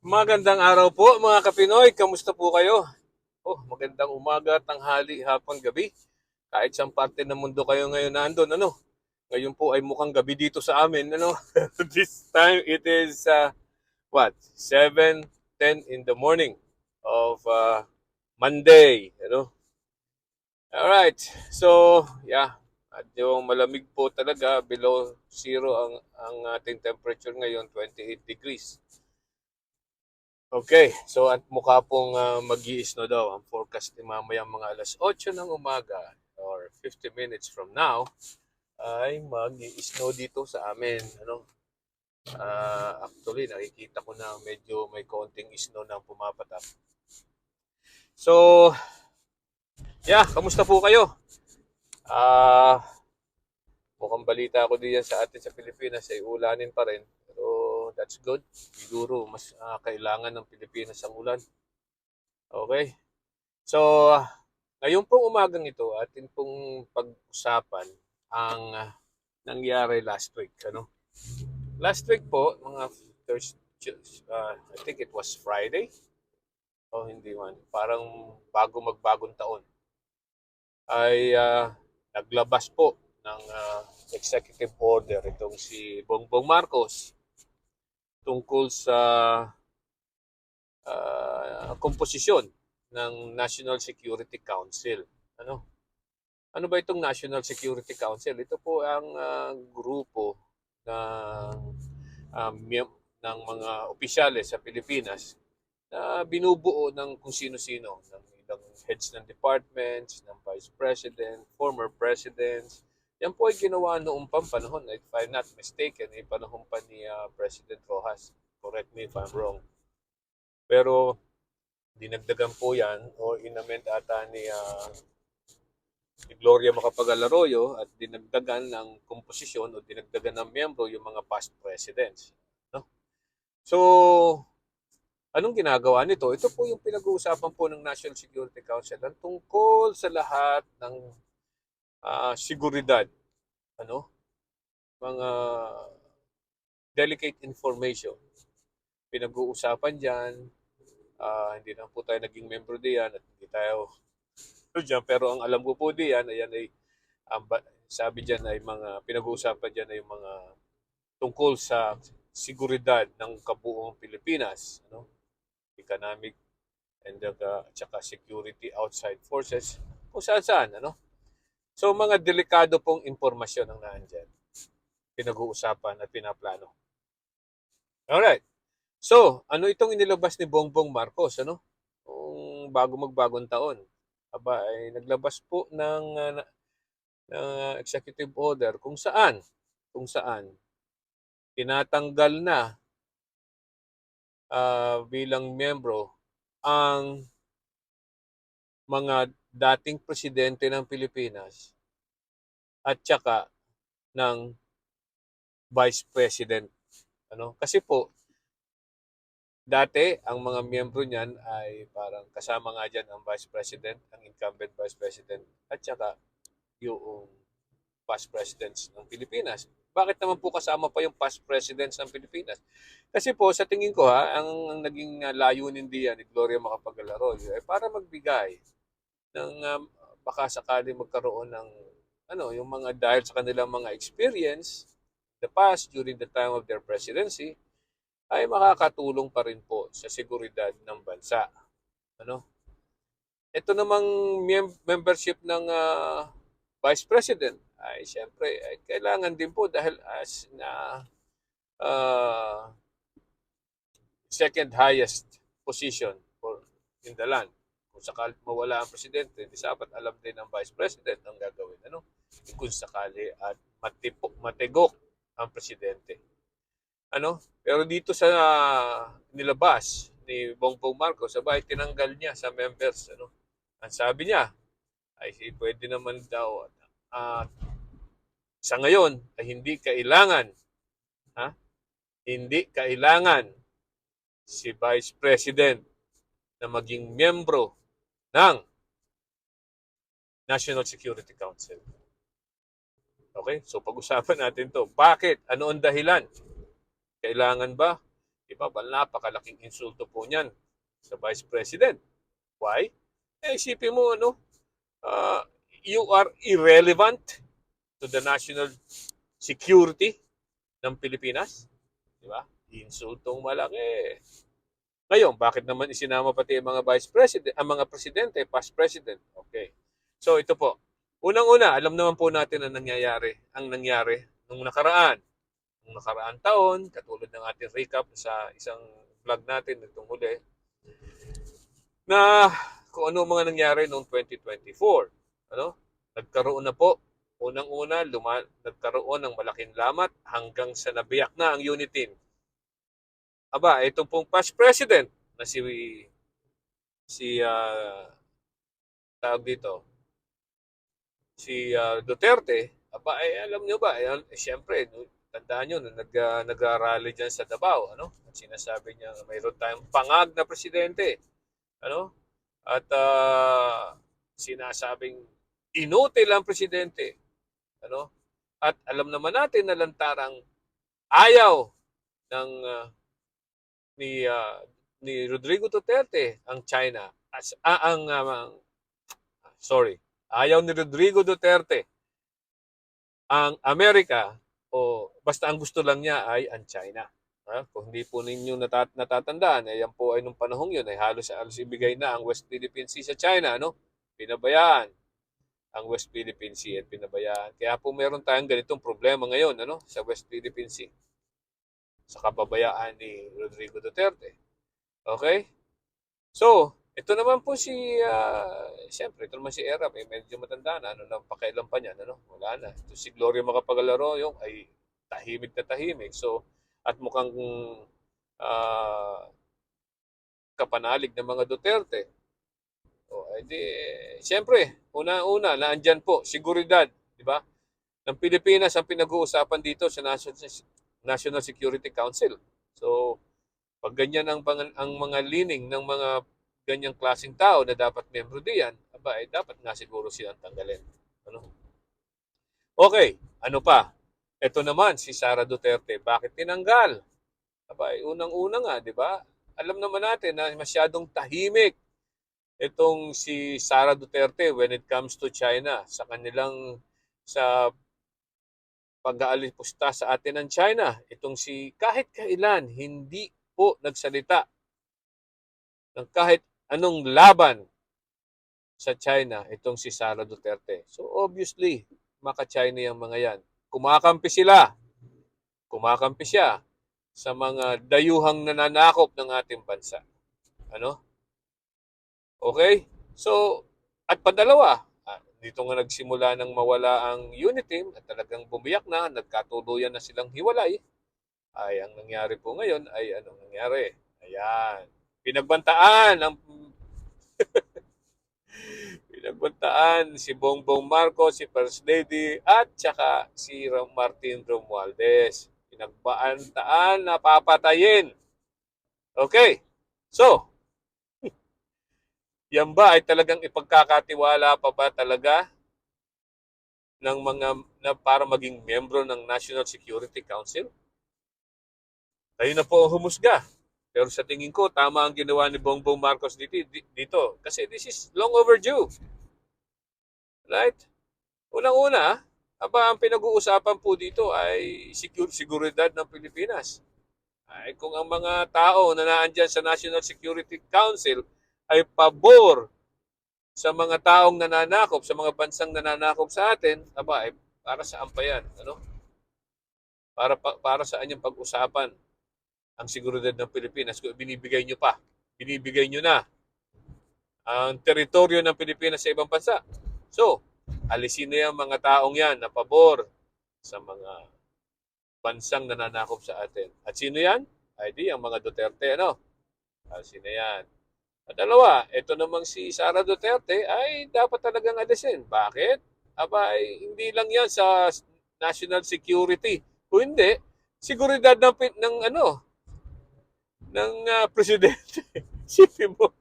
Magandang araw po mga Kapinoy. Kamusta po kayo? Magandang umaga, tanghali, hapon, gabi. Kahit saan parte ng mundo kayo ngayon nandun, ano? Ngayon po ay mukhang gabi dito sa amin, ano? This time it is, 7:10 in the morning of Monday, ano? Alright, so, yeah. At yung malamig po talaga, below zero ang ating temperature ngayon, 28 degrees. Okay, so at mukha pong mag-i-snow daw ang forecast ni mamayang mga alas 8 ng umaga or 50 minutes from now ay mag-i-snow dito sa amin. Actually, nakikita ko na medyo may konting snow na pumapatak. So, yeah, kamusta po kayo? Ah, mukhang balita ko diyan sa atin sa Pilipinas ay ulanin pa rin. Pero that's good. Siguro mas kailangan ng Pilipinas ang ulan. Okay? So, ngayon pong umagang ito, atin pong pag-usapan ang nangyari last week. Last week po, mga Thursday, I think it was Friday, o hindi man, parang bago magbagong taon, ay naglabas po ng executive order itong si Bongbong Marcos tungkol sa komposisyon ng National Security Council. Ano? Ano ba itong National Security Council? Ito po ang grupo ng ng mga opisyales sa Pilipinas na binubuo ng kung sino-sino, ng ilang heads ng departments, ng vice president, former presidents. Yan po ay ginawa noong panahon, if I'm not mistaken, ay panahon pa ni President Rojas. Correct me if I'm wrong. Pero dinagdagan po yan o inamend ata ni Gloria Macapagal Arroyo at dinagdagan ng komposisyon o dinagdagan ng miyembro yung mga past presidents. No? So, anong ginagawa nito? Ito po yung pinag-uusapan po ng National Security Council ang tungkol sa lahat ng seguridad, ano? Mga delicate information. Pinag-uusapan diyan, hindi na po tayo naging membro diyan at hindi tayo diyan, pero ang alam ko po diyan, ayan ay um, sabi diyan ay mga pinag-uusapan diyan ay mga tungkol sa seguridad ng kabuuang Pilipinas, economic and tsaka security outside forces, kung saan-saan, So, mga delikado pong impormasyon ang naandyan, pinag-uusapan at pinaplano. Alright. So, ano itong inilabas ni Bongbong Marcos, Kung bago magbagong taon. Aba, ay naglabas po ng executive order kung saan tinatanggal na bilang miyembro ang mga dating presidente ng Pilipinas at saka ng vice president. Kasi po, dati ang mga miyembro niyan ay parang kasama nga diyan ang vice president, ang incumbent vice president at saka yung past presidents ng Pilipinas. Bakit naman po kasama pa yung past presidents ng Pilipinas? Kasi po sa tingin ko ang naging layunin diyan ni Gloria Macapagal Arroyo ay para magbigay ng baka sakali magkaroon ng yung mga dahil sa kanilang mga experience the past during the time of their presidency ay makakatulong pa rin po sa seguridad ng bansa. Ano? Ito namang membership ng Vice President ay siyempre ay kailangan din po dahil as na uh, second highest position for in the land. Kung sakali mawala ang presidente, di dapat alam din ng Vice President ang gagawin. Kung sakali at matigok ang presidente. Pero dito sa nilabas ni Bongbong Marcos, sabay tinanggal niya sa members. Ang sabi niya, ay pwede naman daw uh, sa ngayon ay hindi kailangan si Vice President na maging miyembro ng National Security Council. Okay? So pag-usapan natin to. Bakit? Ano ang dahilan? Kailangan ba Di ba? Napakalaking insulto po niyan sa Vice President. Why? Isipin mo, uh, you are irrelevant to the national security ng Pilipinas. Di ba? Insultong malaki. Ngayon, bakit naman isinama pati ang mga vice president, ang mga presidente, past president? Okay. So ito po. Unang-una, alam naman po natin ang nangyari nung nakaraan. Nung nakaraang taon, katulad ng ating recap sa isang vlog natin nitong huli, na kung ano mga nangyari noong 2024. Ano? Nagkaroon na po, unang-una, nagkaroon ng malaking lamat hanggang sa nabiyak na ang unit team. Aba, itong pong past president na tawag dito, si Duterte, aba, alam nyo ba, siyempre, tandaan nyo, nag-rally dyan sa Davao, ano? At sinasabi niya, mayroon tayong pangag na presidente, ano? At sinasabing inutil ang presidente, ano? At alam naman natin na lantarang ayaw ng ni Rodrigo Duterte ang China ayaw ni Rodrigo Duterte ang Amerika, o basta ang gusto lang niya ay ang China. Kung hindi po ninyo natatandaan, yan po ay nung panahong yun ay halos ibigay na ang West Philippine Sea sa China, no? Pinabayaan ang West Philippine Sea at pinabayaan. Kaya po meron tayong ganitong problema ngayon, sa West Philippine Sea, sa kapabayaan ni Rodrigo Duterte. Okay? So, ito naman po siyempre, ito naman si Era, medyo matanda na, nang pakailan pa niya, wala na. Ito si Gloria Macapagal-Arroyo, yung ay tahimik na tahimik. So, at mukhang kapanalig ng mga Duterte. Siyempre, una-una, naandyan po, seguridad, di ba? Ng Pilipinas ang pinag-uusapan dito sa National Security Council. So, pag ganyan ang mga lining ng mga ganyang klaseng tao na dapat membro diyan, dapat nga siguro silang tanggalin. Ano? Okay, ano pa? Ito naman, si Sara Duterte. Bakit tinanggal? Unang-una nga, di ba? Alam naman natin na masyadong tahimik itong si Sara Duterte when it comes to China. Sa pag-aalipusta sa atin ng China. Itong kahit kailan, hindi po nagsalita ng kahit anong laban sa China, itong si Sara Duterte. So obviously, maka-China yung mga yan. Kumakampi siya sa mga dayuhang nananakop ng ating bansa. Ano? Okay? So, at padalawa, dito nga nagsimula nang mawala ang unit team at talagang bumiyak na, nagkatuluyan na silang hiwalay. Ay, ang nangyari po ngayon ay anong nangyari? Ayan. Pinagbantaan si Bongbong Marcos, si First Lady, at saka si Martin Romualdez. Pinagbantaan na papatayin. Okay. So, yan ba ay talagang ipagkakatiwala pa ba talaga ng para maging membro ng National Security Council? Kayo na po ang humusga. Pero sa tingin ko, tama ang ginawa ni Bongbong Marcos dito. Kasi this is long overdue. Right? Unang-una, ang pinag-uusapan po dito ay seguridad ng Pilipinas. Ay kung ang mga tao na naandyan sa National Security Council ay pabor sa mga taong nananakop, sa mga bansang nananakop sa atin, ay para saan pa yan? Para saan yung pag-usapan ang seguridad ng Pilipinas kung binibigay nyo na ang teritoryo ng Pilipinas sa ibang bansa. So, alisin na yung mga taong yan na pabor sa mga bansang nananakop sa atin. At sino yan? Ay di, ang mga Duterte, alisin na yan. At dalawa, ito namang si Sara Duterte ay dapat talagang alisin. Bakit? Hindi lang yan sa national security. Kung hindi, seguridad ng presidente. Sipin mo,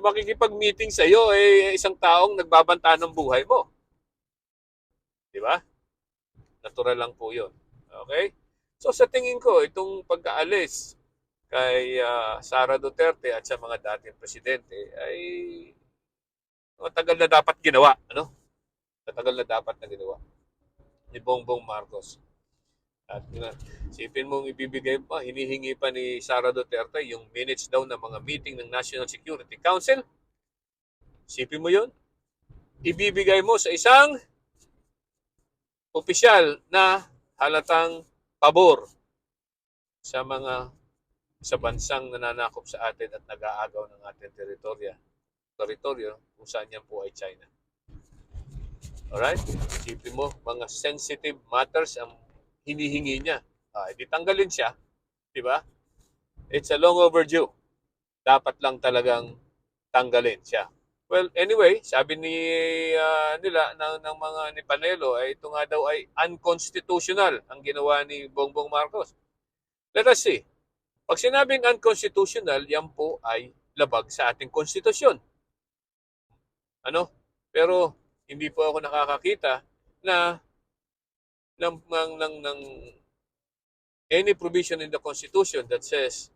makikipag-meeting sa iyo isang taong nagbabanta ng buhay mo. Di ba? Natural lang po 'yon. Okay? So sa tingin ko, itong pagkaalis kay Sara Duterte at sa mga dating presidente ay matagal na dapat ginawa, ano? Matagal na dapat na ginawa ni Bongbong Marcos. At sipin mong ibibigay pa, hinihingi pa ni Sara Duterte yung minutes daw ng mga meeting ng National Security Council. Sipin mo yun? Ibibigay mo sa isang opisyal na halatang pabor sa bansang nananakop sa atin at nag-aagaw ng ating teritoryo kung saan yan po ay China. Alright? Isipin mo, mga sensitive matters ang hinihingi niya. Di tanggalin siya. Di ba? It's a long overdue. Dapat lang talagang tanggalin siya. Well, anyway, sabi nila ng mga ni Panelo ay ito nga daw ay unconstitutional ang ginawa ni Bongbong Marcos. Let us see. Pag sinabing unconstitutional, yan po ay labag sa ating konstitusyon. Ano? Pero hindi po ako nakakakita na ng any provision in the Constitution that says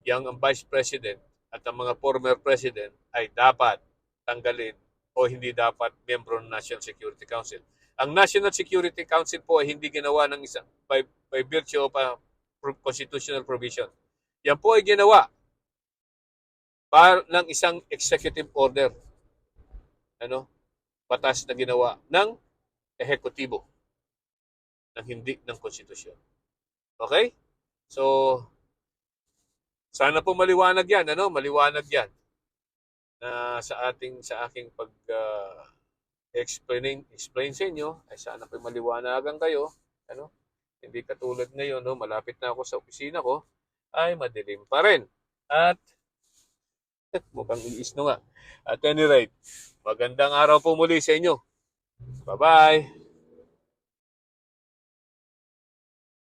yang ang Vice President at ang mga former President ay dapat tanggalin o hindi dapat miyembro ng National Security Council. Ang National Security Council po ay hindi ginawa ng isang by virtue of a constitutional provision. Yan po ay ginawa ng isang executive order. Batas na ginawa ng ehekutibo ng hindi ng konstitusyon. Okay? So, sana po maliwanag yan, maliwanag yan na sa aking explain sa inyo, ay sana po maliwanagan kayo, hindi katulad ngayon, malapit na ako sa opisina ko, ay madilim pa rin. At mukhang iis nga. At any rate, magandang araw po muli sa inyo. Bye-bye!